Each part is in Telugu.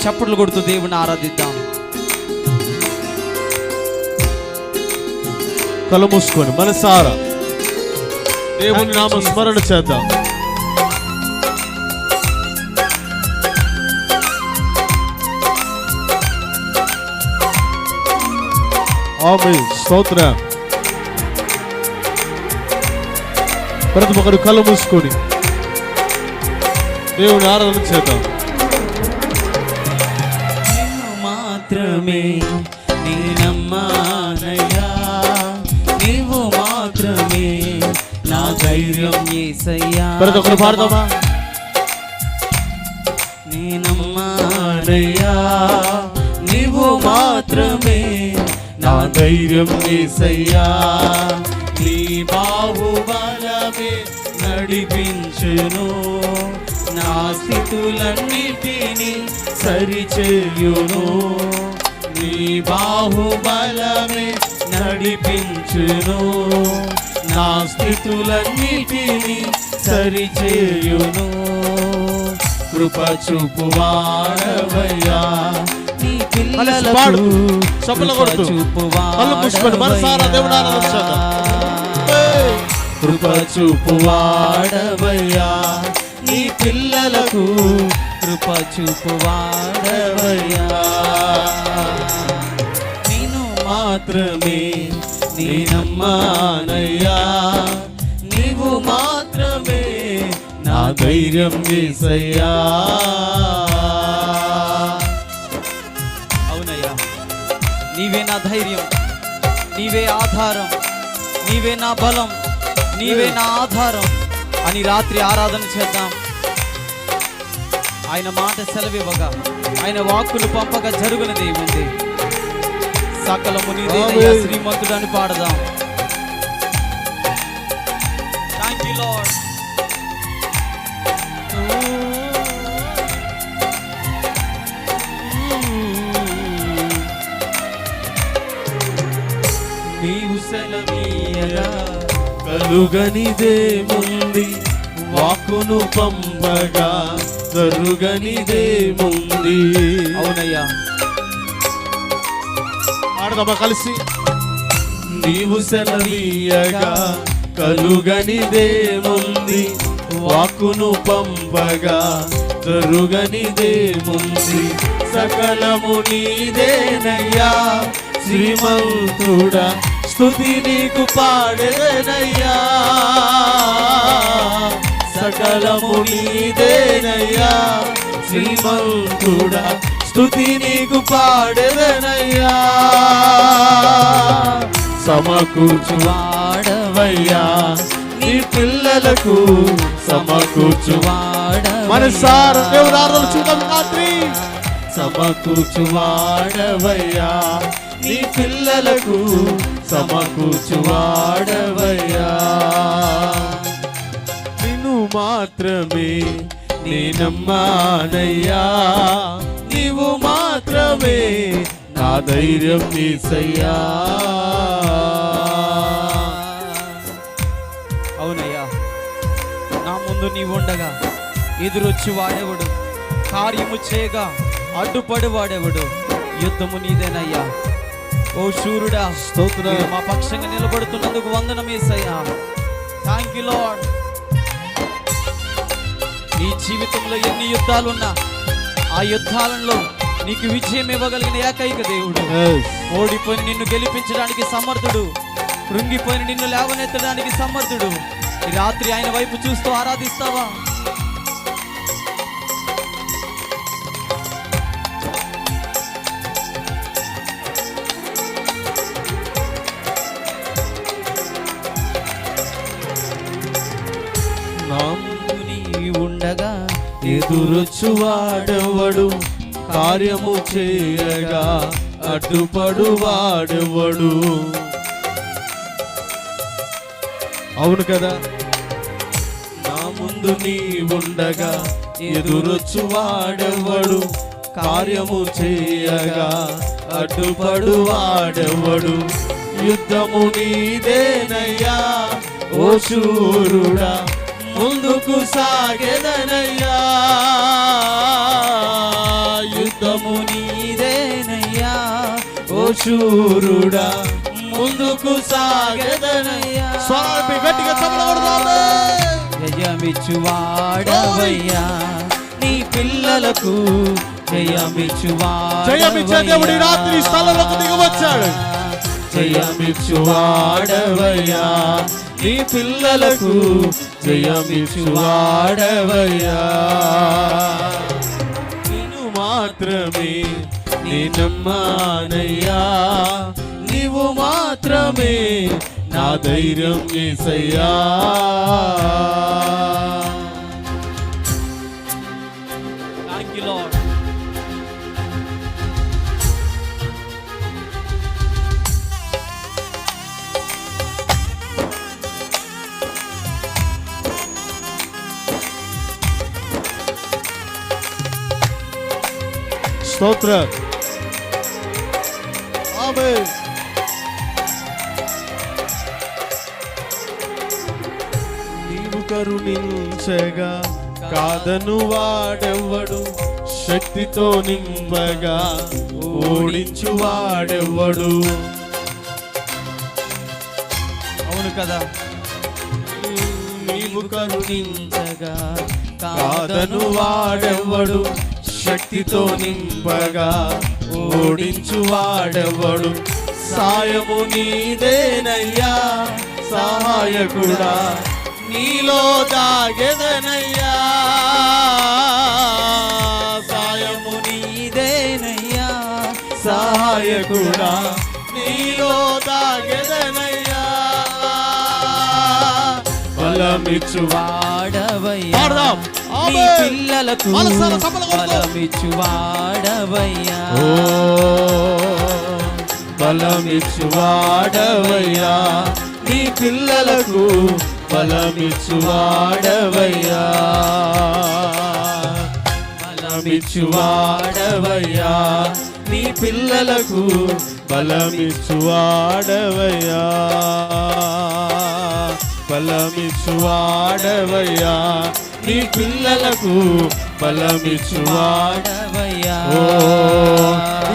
చప్పట్లు కొడుతూ దేవుని ఆరాధిద్దాం. కళ్ళు మూసుకొని మనసారా దేవుని నామ స్మరణ చేద్దాం. ఆమేన్. స్తోత్రం. ప్రతి ఒక్కరు కళ్ళు మూసుకొని దేవుని ఆరాధన చేద్దాం. నిన్ను మాత్రమే నీ నమ్మానయ్యా, నీవు మాత్రమే నా ధైర్యం యేసయ్యా. ప్రతి ఒక్కరు పాడదామా? నీ నమ్మానయ్యా, నీవు మాత్రమే నా ధైర్యం యేసయ్యా. నీ బాహుబలమే నడిపించును, నా స్థితులన్నిటిని సరిచేయును. నీ బాహుబలమే నడిపించును, నా స్థితులన్నిటిని సరిచేయును. కృప చూపువాడవయ్యా, నీ పిల్లలకు కృప చూపువాడవయ్యా, నీ పిల్లలకు కృప చూపువాడవయ్యా. నిన్ను మాత్రమే నీ నమ్మానయ్యా, నీవు మాత్రమే నా ధైర్యం యేసయ్యా. అవునయ్యా, నీవే నా ధైర్యం, నీవే ఆధారం, నీవే నా బలం, నీవే నా ఆధారం అని రాత్రి ఆరాధన చేద్దాం. ఆయన మాట సెలవివ్వగా, ఆయన వాక్కులు పంపగా జరుగునది ఉంది. సకలము నీదేనయ్యా శ్రీమంతుడు అని పాడదాం. Thank you lord. నీవు సెలవీయగా కలుగనిదేముంది, వాక్కును పంపగా జరుగనిదేముంది. అవునయ్యా, ఆడదామా కలిసి? నీవు సెలవీయగా కలుగనిదేముంది, వాక్కును పంపగా జరుగనిదేముంది. సకలము నీదేనయ్యా శ్రీమంతుడా, స్తుతి నీకు పాడెదనయ్యా. సకలము నీదేనయ్యా శ్రీమంతుడా, స్తుతి నీకు పాడెదనయ్యా. సమకూర్చువాడవయ్యా, నీ పిల్లలకు సమకూర్చువాడవయ్యా. మనసారా దేవుని ఆరాధన చూద్దాం రాత్రి. సమకూర్చువాడవయ్యా, నీ పిల్లలకు సమకూర్చువాడవయ్యా. నిన్ను మాత్రమే నీ నమ్మానయ్యా, నీవు మాత్రమే నా ధైర్యం యేసయ్యా. అవునయ్యా, నా ముందు నీవుండగా ఎదురొచ్చి వాడేవాడు, కార్యము చేయగా అడ్డుపడి వాడేవాడు. యుద్ధము నీదేనయ్యా. ఓ శూరుడా, స్తోత్రం. మా పక్షంగా నిలబడుతున్నందుకు వందనం యేసయ్యా. Thank you lord. నీ జీవితంలో ఎన్ని యుద్ధాలున్నా ఆ యుద్ధాలలో నీకు విజయం ఇవ్వగలిగిన ఏకైక దేవుడు. ఓడిపోయిన నిన్ను గెలిపించడానికి సమర్థుడు, కృంగిపోయిన నిన్ను లేవనెత్తడానికి సమర్థుడు. ఈ రాత్రి ఆయన వైపు చూస్తూ ఆరాధిస్తావా? ఉండగా ఎదురొచ్చువాడెవడు, కార్యము చేయగా అడ్డుపడు వాడెవడు. అవును కదా. నా ముందు నీ ఉండగా ఎదురొచ్చువాడెవడు, కార్యము చేయగా అడ్డుపడు వాడెవడు. యుద్ధము నీదేనయ్యా ఓ శూరుడా, ముందుకు సాగెదనయ్యా. యుద్ధము శూరుడా ముందుకు సాగదనయ్యా. స్వరాన్ని గట్టిగా చప్పట్లు కొడదాము. జయమిచ్చువాడవయ్యా నీ పిల్లలకు జయమిచ్చే దేవుడు ఈ రాత్రి ఈ స్థలంలోకి దిగి వచ్చాడు. జయమిచ్చువాడవయ్యా నీ పిల్లలకు జయమిచ్చువాడవయ్యా. నిన్ను మాత్రమే నేనమ్మానయ్యా, నీవు మాత్రమే నా ధైర్యం యేసయ్యా. Thank you, Lord. స్తోత్రం. ఆమేన్. నీవు కరుణించగా కాదను వాడెవ్వడు, శక్తితో నింపగా ఓడించు వాడెవ్వడు. అవును కదా. నీవు కరుణించగా కాదను వాడెవ్వడు, శక్తితో నింపగా ఓడించు వాడెవ్వడు. సాయము నీదేనయ్యా సహాయకుడా, నీలో దాగెదనయ్యా. సాయము నీదేనయ్యా సహాయకుడా, నీలో దాగెదనయ్యా. బలమిచ్చువాడవయ్యా, వాడవయ్యా నీ పిల్లలకు బలమిచ్చువాడవయ్యా. బలమిచ్చువాడవయ్యా నీ పిల్లలకు బలమిచ్చువాడవయ్యా. బలమిచ్చువాడవయ్యా నీ పిల్లలకు బలమిచ్చువాడవయ్యా. బలమిచ్చువాడవయ్యా నీ పిల్లలకు బలమిచ్చువాడవయ్యా.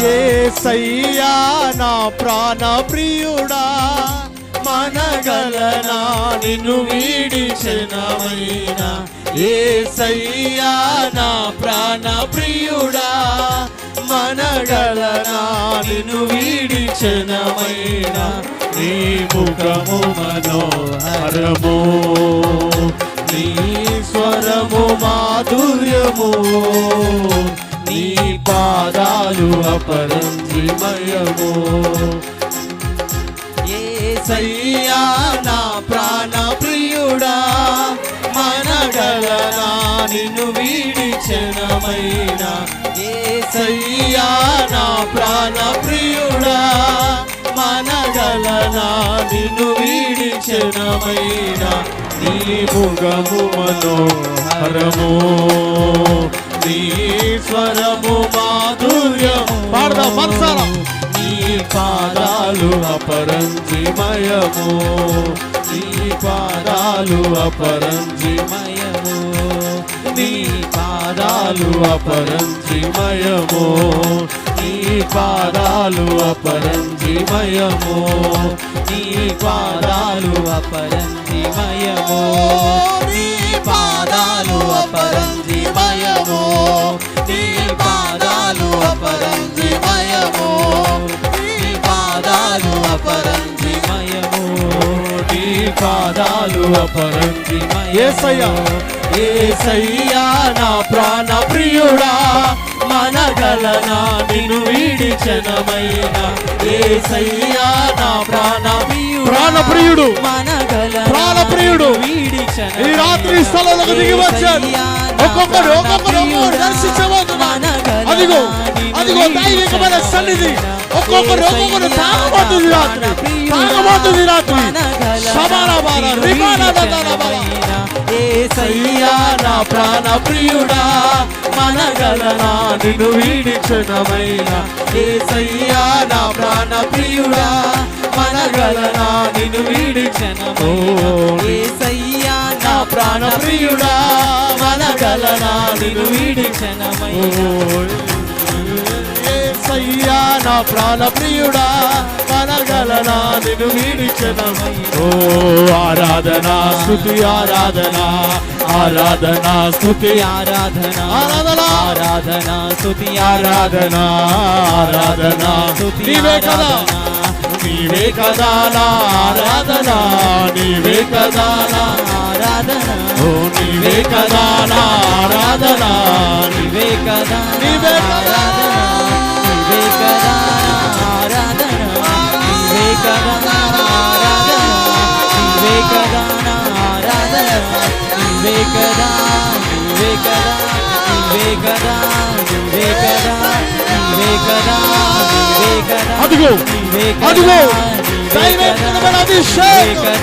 యేసయ్యా నా ప్రాణ ప్రియుడా, మనగలనా నిన్ను వీడిచెనమైనా. యేసయ్యా నా ప్రాణ ప్రియుడా, మనగలనా నిన్ను వీడిచెనమైనా. నీ ముఖము మనోహరము, నీ స్వరము మాధుర్యము, నీ పాదాలు అపరంజిమయము. యేసయ్యా నా ప్రాణ ప్రియుడా, మనగలనా నిన్ను వీడిచెనమైనా. యేసయ్యా నా ప్రాణ ప్రియుడా, మనగలనా నిన్ను వీడిచెనమైనా. నీ ముఖము మనోహరము, నీ స్వరము మాధుర్యము. పాడదాం మనసారా. నీ పాదాలు అపరంజిమయము, నీ పాదాలు అపరంజిమయము, నీ పాదాలు అపరంజిమయము, నీ పాదాలు అపరంజిమయము, నీ పాదాలు అపరంజిమయము, నీ పాదాలు అపరంజిమయము, నీ పాదాలు అపరంజిమయము, నీ పాదాలు అపరంజిమయము, నీ పాదాలు అపరంజిమయము. యేసయ్యా యేసయ్యా నా ప్రాణ ప్రియుడా, మనగలనా నిన్ను వీడిచెనమైనా. యేసయ్యా నా ప్రాణప్రియుడు, ప్రాణప్రియుడు ఈ రాత్రి స్థలంలోకి దిగి వచ్చాడు. ఒక్కొక్కరు దర్శించబోతున్నాడు. అదిగో అదిగో దైవికమైన సన్నిధి. ఒక్కొక్కరు తాగబోతుంది రాత్రి, తాగబోతుంది రాత్రి. యేసయ్యా నా ప్రాణ ప్రియుడా, మనగలనా నిన్ను వీడిచెనమైనా. యేసయ్యా నా ప్రాణ ప్రియుడా, మనగలనా నిన్ను వీడిచెనమైనా. యేసయ్యా నా ప్రాణ ప్రియుడా, మనగలనా నిన్ను వీడిచెనమైనా. యేసయ్యా నా ప్రాణ ప్రియుడా మనగలనా నిన్ను వీడిచెదము. ఓ ఆరాధన స్తుతి ఆరాధన ఆరాధన స్తుతి ఆరాధన ఆరాధన ఆరాధన స్తుతి ఆరాధన ఆరాధన నీవే కదా నీవే కదా నా ఆరాధన నీవే కదా నా ఆరాధన ఓ నీవే కదా నా ఆరాధన నీవే కదా నీవే కదా నీవే కదా ఆరాధన నీవే కదా ఆరాధన నీవే కదా ఆరాధన నీవే కదా నీవే కదా నీవే కదా నీవే కదా నీవే కదా నీవే కదా అదిగో అదిగో దైవమైన అభిషేకం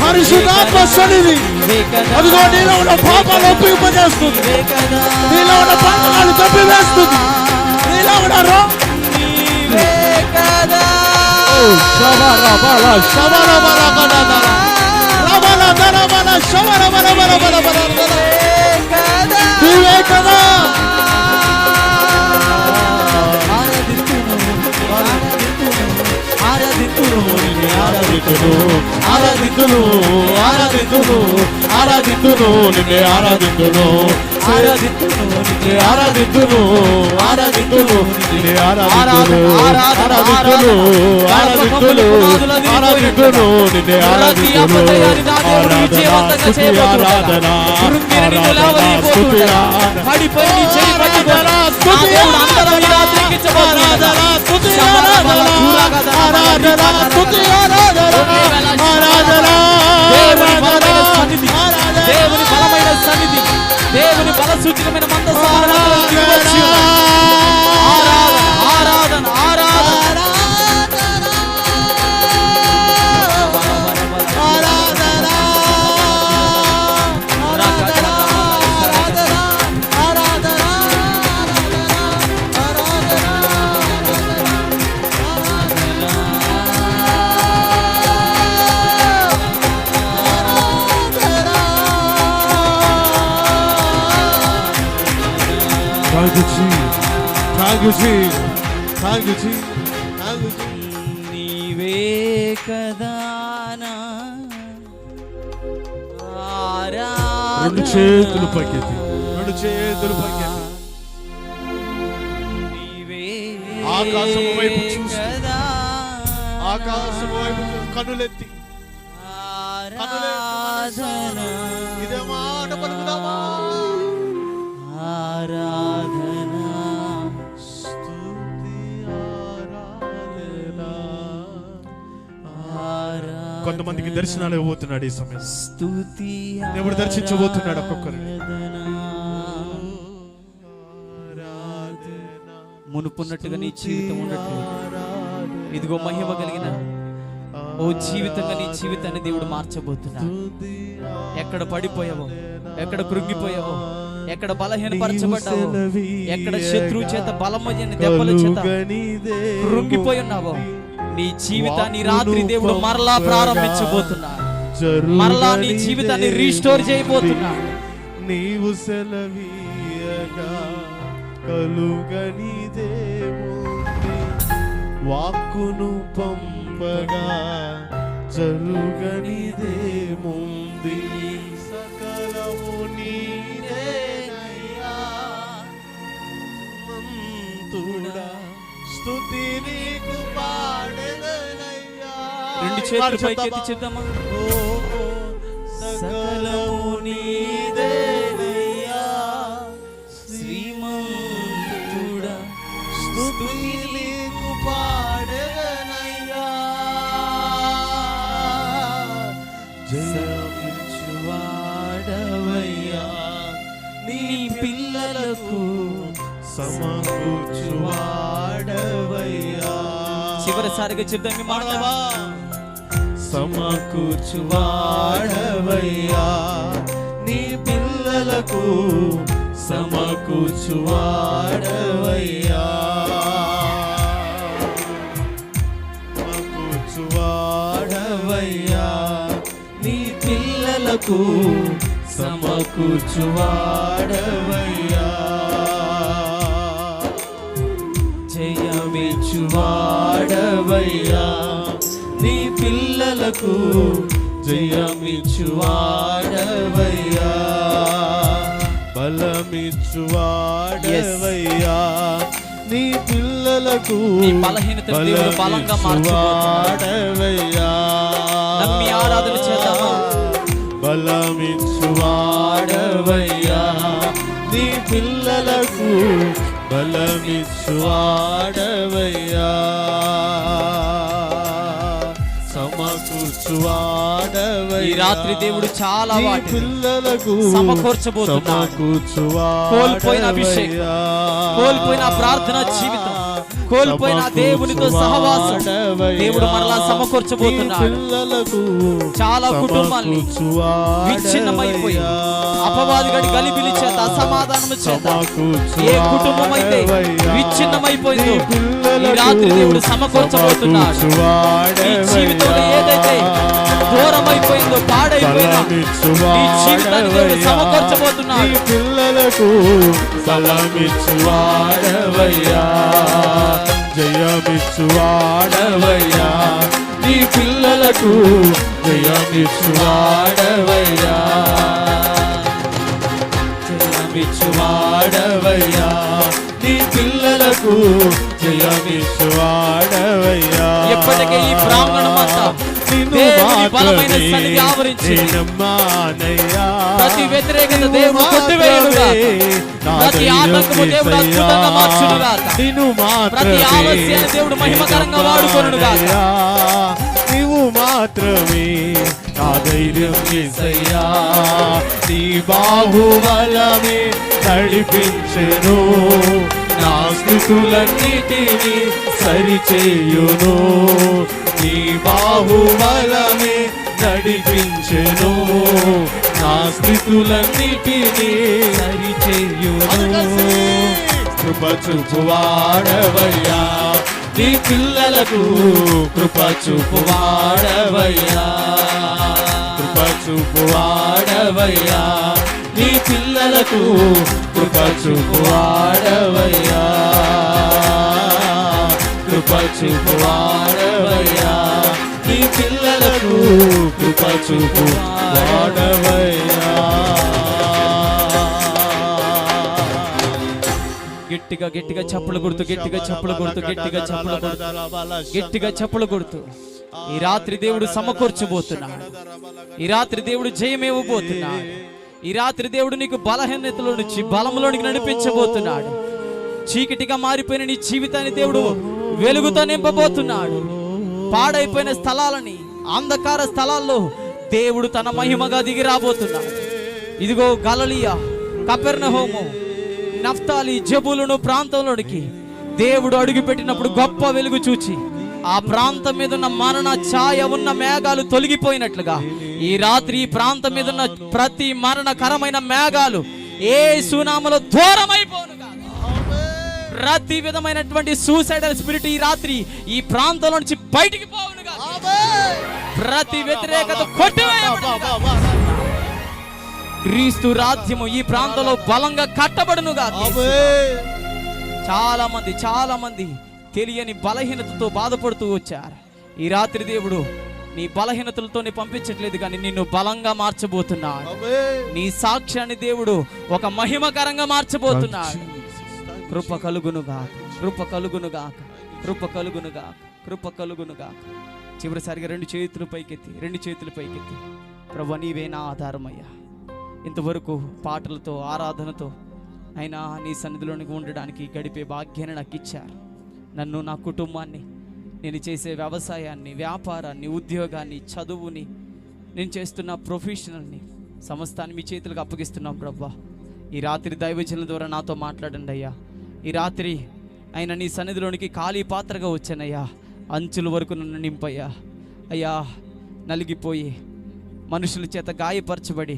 పరిశుద్ధాత్మ సన్నిధి అదిగో నీలో ఉన్న పాపాలు ఒప్పింపజేస్తుంది నీలో ఉన్న పాపాలను తప్పివేస్తుంది నీలో ఉన్న నీవే కదా నీవే కదా ఆరాధితును ఆరాధితును ఆరాధితును నిన్నే ఆరాధితును ఆరాధితును నిన్నే ఆరాధితును ఆరాధితును నిన్నే ఆరాధితును ఆరాధితును ఆరాధితును ఆరాధితును నిన్నే ఆరాధితును ఆరాధన ఆరాధన స్తుతి పడిపోయి నీ చేయి పట్టుకొని స్తుతి అందరం ఈ రాత్రి ఎక్కించబోతున్నారు. దేవుని బలమైన సన్నిధి దేవుని బల సూచకమైన మందసారాధన ఆరాధన ఆరాధన నీవే కదా రెండు చేతులు పైకెత్తి రెండు చేతులు పైకెత్తి నీవే ఆకాశము వైపు చూసి కదా ఆకాశము వైపు కన్నులెత్తి ఆరాధన ఇదే మాట పలుకుదామా ఆరాధన స్తుతి ఆరాధన ఆరాధన కొంతమందికి దర్శనాలు ఇవ్వబోతున్నాడు ఈ సమయం స్తుతి దేవుడు దర్శించబోతున్నాడు ఒక్కొక్కరిని మునుపున్నట్టుగా నీ జీవితం ఉండట్లేదు. ఇదిగో మహిమ కలిగిన ఓ జీవితంగా నీ జీవితాన్ని దేవుడు మార్చబోతున్నాడు. ఎక్కడ పడిపోయావో, ఎక్కడ కృంగిపోయావో, ఎక్కడ బలహీనపరచబడ్డావో, ఎక్కడ శత్రువు చేత బలమైన దెబ్బల చేత కృంగిపోయి ఉన్నావో, నీ జీవితాన్ని రాత్రి దేవుడు మరలా ప్రారంభించబోతున్నాడు. మరలా నీ జీవితాన్ని రీస్టోర్ చేయబోతున్నాడు. నీవు సెలవీయగా కలుగనిదేముంది వాక్కును పంపగా జరుగనిదేముంది సకలము నీదేనయ్యా మంతుడా స్తుతి నీకు పాడెదనయ్యా రెండు చేతులు పైకెత్తి చెప్దామా? సకలము నీదేనయ్యా శ్రీమంతుడా స్తుతి నీకు పాడెదనయ్యా జయించువాడవయ్యా నీ పిల్లలకు సమకూర్చువాడవయ్యా చివరిసారిగా చెప్దాం ఈ మాట. సమకూర్చువాడవయ్యా నీ పిల్లలకు సమకూర్చువాడవయ్యా సమకూర్చువాడవయ్యా నీ పిల్లలకు సమకూర్చువాడవయ్యా జయమిచ్చు బలమిచ్చువాడవయ్యా, నీ పిల్లలకు జయమిచ్చువాడవయ్యా, బలమిచ్చువాడవయ్యా, నీ పిల్లలకు నీ బలహీనతను దేవుడు బలంగా మార్చువాడవయ్యా. నమ్మి ఆరాధన చేద్దామా? బలమిచ్చువాడవయ్యా, నీ పిల్లలకు బలమిచ్చువాడవయ్యా, సమకూర్చువాడవయ్యా. ఈ రాత్రి దేవుడు చాలా వాటి పిల్లలకు సమకూర్చబోతున్నాడు. కోల్పోయిన అభిషేకం, కోల్పోయిన ప్రార్థన జీవితం, కోల్పోయిన దేవునితో సహవాసం దేవుడు మరలా సమకూర్చబోతున్నాడు. చాలా కుటుంబాన్ని విచ్ఛిన్నమైపోయి అపవాది గడి గలిబిలి చేత, అసమాధానము చేత ఏ కుటుంబం అయితే విచ్ఛిన్నమైపోయిందో ఈ రాత్రి దేవుడు సమకూర్చబోతున్నాడు. ఈ జీవితంలో ఏదైతే దూరం అయిపోయిందో, పాడైపోయినా ఈ జీవితాన్ని దేవుడు సమకూర్చబోతున్నాడు. పిల్లలకు బలమిచ్చువాడవయ్యా, జయమిచ్చువాడవయ్యా, నీ పిల్లలకు జయమిచ్చువాడవయ్యా, జయమిచ్చువాడవయ్యా, నీ పిల్లలకు జయమిచ్చువాడవయ్యా. ఎప్పటికే ఈ ప్రాంగణం అంతా దేవుని బలమైన సన్నిధి ఆవరించింది. ప్రతి వ్యతిరేకత దేవుడు కొట్టివేయునుగాక, ప్రతి ఆటంకము దేవుడు అద్భుతంగా మార్చునుగాక, ప్రతి ఆలస్యాన్ని దేవుడు మహిమకరంగా వాడుకొనుగాక. నీవు మాత్రమే నా ధైర్యం యేసయ్యా, నీ బాహుబలమే నడిపించెను, నా స్థితులన్నిటినీ సరిచేయును, నీ బాహుబలమే నడిపించెను, నా స్థితులన్నిటినీ సరిచేయును. కృప చూపువాడవయ్యా, నీ పిల్లలకు కృప చూపువాడవయ్యా, కృప చూపువాడవయ్యా, నీ పిల్లలకు కృప చూపువాడవయ్యా, కృప చూపువాడవయ్యా, నీ పిల్లలకు కృప చూపువాడవయ్యా. గట్టిగా గట్టిగా చప్పులు కొడుతూ, గట్టిగా చప్పులు కొడుతూ, గట్టిగా చప్పులు కొడుతూ, గట్టిగా చప్పులు కొడుతూ ఈ రాత్రి దేవుడు సమకూర్చబోతున్నాడు. ఈ రాత్రి దేవుడు జయమివ్వబోతున్నాడు. ఈ రాత్రి దేవుడు నీకు బలహీనతలో నుంచి బలంలోనికి నడిపించబోతున్నాడు. చీకటిగా మారిపోయిన నీ జీవితాన్ని దేవుడు వెలుగుతో నింపబోతున్నాడు. పాడైపోయిన స్థలాలని, అంధకార స్థలాల్లో దేవుడు తన మహిమగా దిగి రాబోతున్నాడు. ఇదిగో గలిలయ, కపెర్నహూము, నఫ్తాలి, జెబూలూను ప్రాంతంలోనికి దేవుడు అడుగుపెట్టినప్పుడు గొప్ప వెలుగు చూచి ఆ ప్రాంతం మీద ఉన్న మరణ ఛాయ ఉన్న మేఘాలు తొలగిపోయినట్లుగా ఈ రాత్రి ఈ ప్రాంతం మీద ఉన్న ప్రతి మరణకరమైన మేఘాలు యేసు నామములో దూరమైపోనుగా. ప్రతి విధమైనటువంటి సూసైడల్ స్పిరిట్ ఈ రాత్రి ఈ ప్రాంతంలో నుంచి బయటికి పోవునుగా. ప్రతి వ్యతిరేకత కొట్టివేయబడునుగా. క్రీస్తు రాజ్యము ఈ ప్రాంతంలో బలంగా కట్టబడునుగా. చాలా మంది తెలియని బలహీనతతో బాధపడుతూ వచ్చారు. ఈ రాత్రి దేవుడు నీ బలహీనతలతోనే పంపించట్లేదు, కానీ నిన్ను బలంగా మార్చబోతున్నాడు. నీ సాక్ష్యాన్ని దేవుడు ఒక మహిమకరంగా మార్చబోతున్నాడు. కృప కలుగునుగాక, కృప కలుగునుగాక, కృప కలుగునుగాక, కృప కలుగునుగాక. చివరిసారిగా రెండు చేతులు పైకెత్తి ప్రభువా, నీవే నా ఆధారమయ్యా. ఇంతవరకు పాటలతో, ఆరాధనతో అయినా నీ సన్నిధిలోనికి ఉండడానికి గడిపే భాగ్యాన్ని నాకు ఇచ్చారు. నన్ను, నా కుటుంబాన్ని, నేను చేసే వ్యవసాయాన్ని, వ్యాపారాన్ని, ఉద్యోగాన్ని, చదువుని, నేను చేస్తున్న ప్రొఫెషనల్ని సమస్తాన్ని మీ చేతులకు అప్పగిస్తున్నాం ప్రభువా. ఈ రాత్రి దైవజనుల ద్వారా నాతో మాట్లాడండి అయ్యా. ఈ రాత్రి ఆయన నీ సన్నిధిలోనికి ఖాళీ పాత్రగా వచ్చానయ్యా. అంచుల వరకు నన్ను నింపయ్యా. అయ్యా, నలిగిపోయి మనుషుల చేత గాయపరచబడి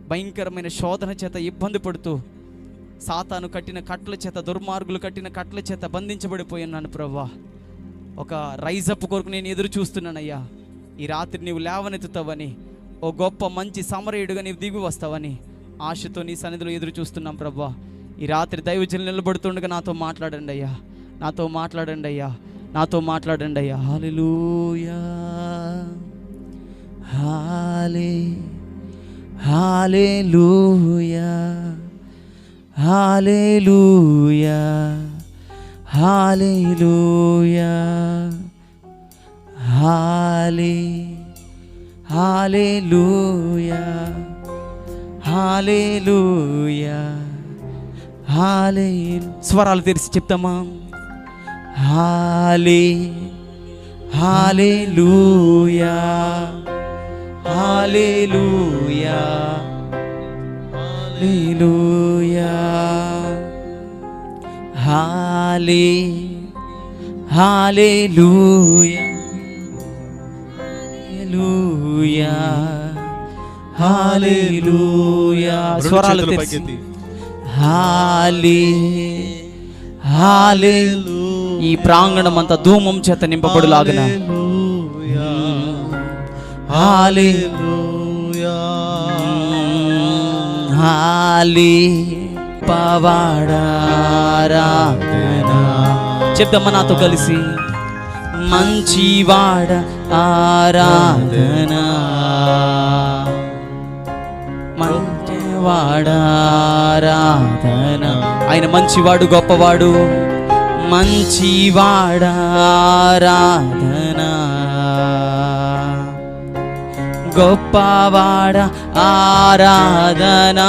భయంకరమైన శోధన చేత ఇబ్బంది పడుతూ సాతాను కట్టిన కట్ల చేత, దుర్మార్గులు కట్టిన కట్ల చేత బంధించబడిపోయినాను ప్రభువా. ఒక రైజప్ కొరకు నేను ఎదురు చూస్తున్నానయ్యా. ఈ రాత్రి నీవు లేవనెత్తుతావని, ఓ గొప్ప మంచి సమరయుడుగా నీవు దిగి వస్తావని ఆశతో నీ సన్నిధిలో ఎదురు చూస్తున్నాం ప్రభువా. ఈ రాత్రి దైవజనులు నిలబడుతుండగా నాతో మాట్లాడండి అయ్యా. నాతో మాట్లాడండి అయ్యా, నాతో మాట్లాడండి అయ్యా. హల్లెలూయా హల్లెలూయా హల్లెలూయా హల్లెలూయా హల్లెలూయా హల్లెలూయా స్వరాలు తెరిచి చెప్తామా? హల్లెలూయా హల్లెలూయా హల్లెలూయా హల్లెలూయా హల్లెలూయా స్వరాలు తెరిచి ఈ ప్రాంగణం అంతా ధూమం చేత నింపబడులాగున చెప్తామా నాతో కలిసి? మంచివాడ ఆరాధన, మంచివాడ ఆరాధన. ఆయన మంచివాడు, గొప్పవాడు. మంచివాడ ఆరాధన, గొప్పవాడ ఆరాధన.